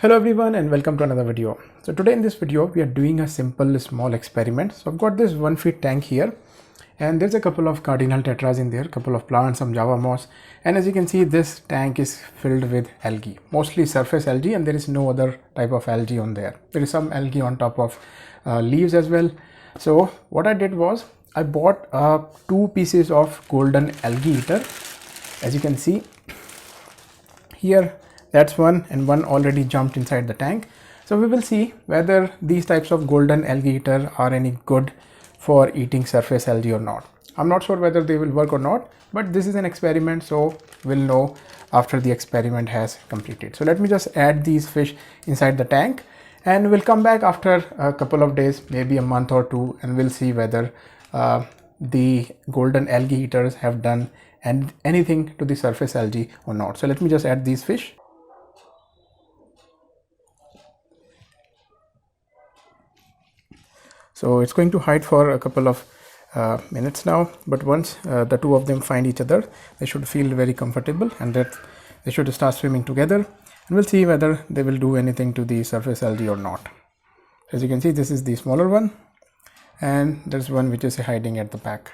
Hello everyone and welcome to another video. So today in this video we are doing a simple small experiment. So I've got this 1 feet tank here and there's a couple of cardinal tetras in there, couple of plants, some java moss, and as you can see this tank is filled with algae, mostly surface algae, and there is no other type of algae on there. There is some algae on top of leaves as well. So what I did was I bought 2 pieces of golden algae eater. As you can see here, that's one, and one already jumped inside the tank. So we will see whether these types of golden algae eater are any good for eating surface algae or not. I'm not sure whether they will work or not, but this is an experiment, so we'll know after the experiment has completed. So let me just add these fish inside the tank and we'll come back after a couple of days, maybe a month or two, and we'll see whether the golden algae eaters have done and anything to the surface algae or not. So let me just add these fish. So it's going to hide for a couple of minutes now, but once the two of them find each other, they should feel very comfortable and that they should start swimming together, and we'll see whether they will do anything to the surface algae or not. As you can see, this is the smaller one and there's one which is hiding at the back,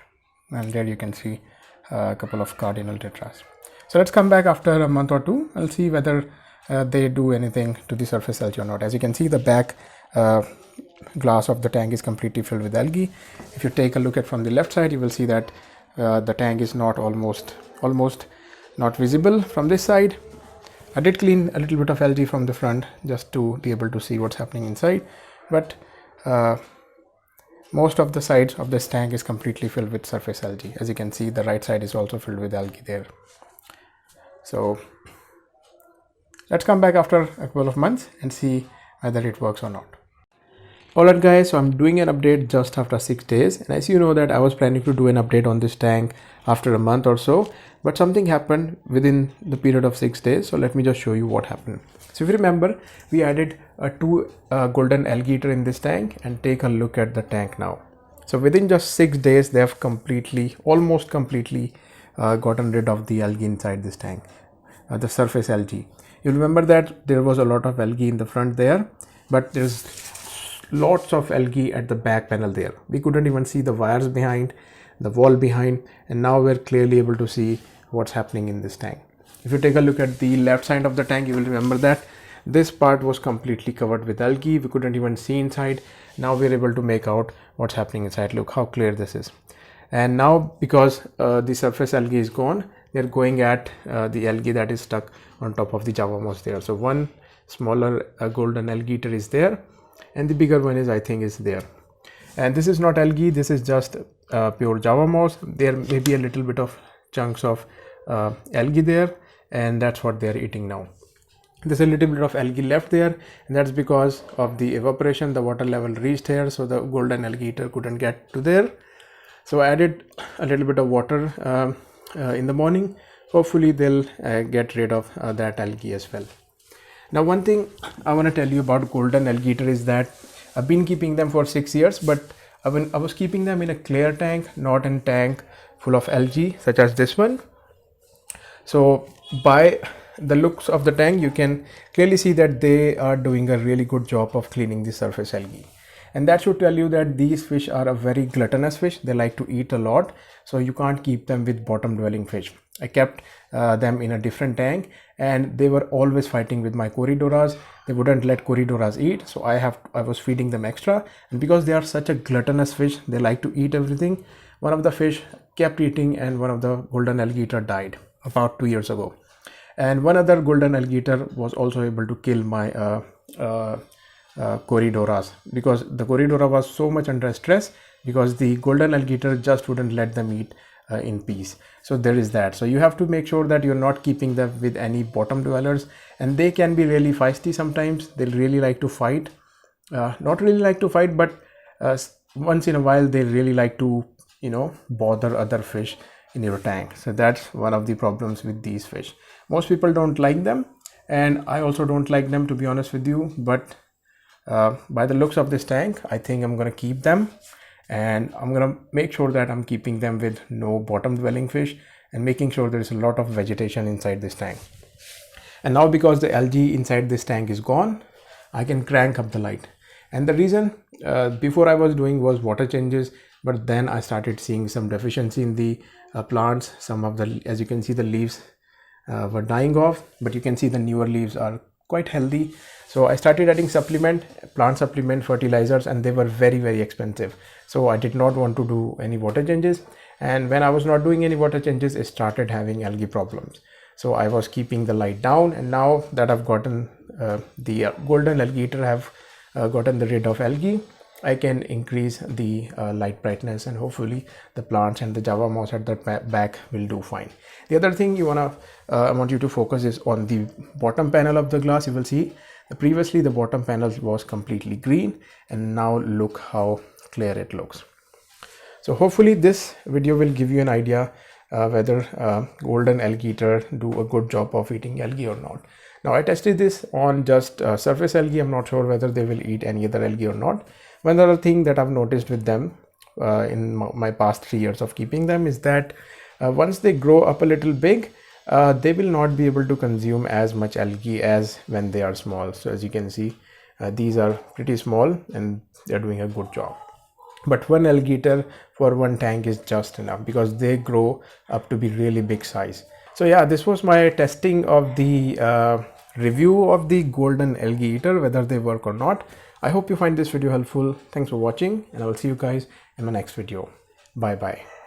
and there you can see a couple of cardinal tetras. So let's come back after a month or two. I'll see whether they do anything to the surface algae or not. As you can see, the back glass of the tank is completely filled with algae. If you take a look at from the left side, you will see that the tank is not almost not visible from this side. I did clean a little bit of algae from the front just to be able to see what's happening inside, but most of the sides of this tank is completely filled with surface algae. As you can see, the right side is also filled with algae there. So let's come back after a couple of months and see whether it works or not. Alright guys, so I'm doing an update just after 6 days, and as you know that I was planning to do an update on this tank after a month or so, but something happened within the period of 6 days. So let me just show you what happened. So if you remember, we added 2 golden algae eater in this tank, and take a look at the tank now. So within just 6 days they have almost completely gotten rid of the algae inside this tank, the surface algae. You remember that there was a lot of algae in the front there, but there's lots of algae at the back panel there. We couldn't even see the wires behind, the wall behind, and now we're clearly able to see what's happening in this tank. If you take a look at the left side of the tank, you will remember that this part was completely covered with algae. We couldn't even see inside. Now we're able to make out what's happening inside. Look how clear this is. And now because the surface algae is gone, they're going at the algae that is stuck on top of the java moss there. So one smaller golden algae eater is there, and the bigger one is, I think, is there. And this is not algae, this is just pure java moss. There may be a little bit of chunks of algae there, and that's what they're eating now. There's a little bit of algae left there, and that's because of the evaporation. The water level reached here, so the golden algae eater couldn't get to there. So I added a little bit of water in the morning. Hopefully they'll get rid of that algae as well. Now one thing I want to tell you about golden algae eater is that I've been keeping them for 6 years, but I was keeping them in a clear tank, not in a tank full of algae such as this one. So by the looks of the tank, you can clearly see that they are doing a really good job of cleaning the surface algae. And that should tell you that these fish are a very gluttonous fish. They like to eat a lot, so you can't keep them with bottom dwelling fish. I kept them in a different tank, and they were always fighting with my corydoras. They wouldn't let corydoras eat, so I was feeding them extra. And because they are such a gluttonous fish, they like to eat everything. One of the fish kept eating, and one of the golden algae eater died about 2 years ago. And one other golden algae eater was also able to kill my corydoras, because the corydora was so much under stress because the golden algae eater just wouldn't let them eat in peace. So there is that. So you have to make sure that you're not keeping them with any bottom dwellers, and they can be really feisty sometimes. They'll really like to fight, not really like to fight, but once in a while they really like to, bother other fish in your tank. So that's one of the problems with these fish. Most people don't like them, and I also don't like them, to be honest with you, but by the looks of this tank, I think I'm going to keep them, and I'm going to make sure that I'm keeping them with no bottom dwelling fish and making sure there is a lot of vegetation inside this tank. And now because the algae inside this tank is gone, I can crank up the light. And the reason before I was doing was water changes, but then I started seeing some deficiency in the plants. Some of the, as you can see, the leaves were dying off, but you can see the newer leaves are quite healthy. So I started adding plant supplement fertilizers, and they were very expensive. So I did not want to do any water changes. And when I was not doing any water changes, it started having algae problems. So I was keeping the light down, and now that I've gotten the golden algae eater, have gotten rid of algae, I can increase the light brightness, and hopefully the plants and the Java moss at the back will do fine. The other thing I want you to focus is on the bottom panel of the glass. You will see previously the bottom panel was completely green, and now look how clear it looks. So hopefully this video will give you an idea whether golden algae eater do a good job of eating algae or not. Now I tested this on just surface algae. I'm not sure whether they will eat any other algae or not. One other thing that I've noticed with them in my past 3 years of keeping them is that once they grow up a little big, they will not be able to consume as much algae as when they are small. So as you can see, these are pretty small and they're doing a good job. But one algae eater for one tank is just enough because they grow up to be really big size. So yeah, this was my testing of the review of the golden algae eater, whether they work or not. I hope you find this video helpful. Thanks for watching, and I will see you guys in my next video. Bye bye.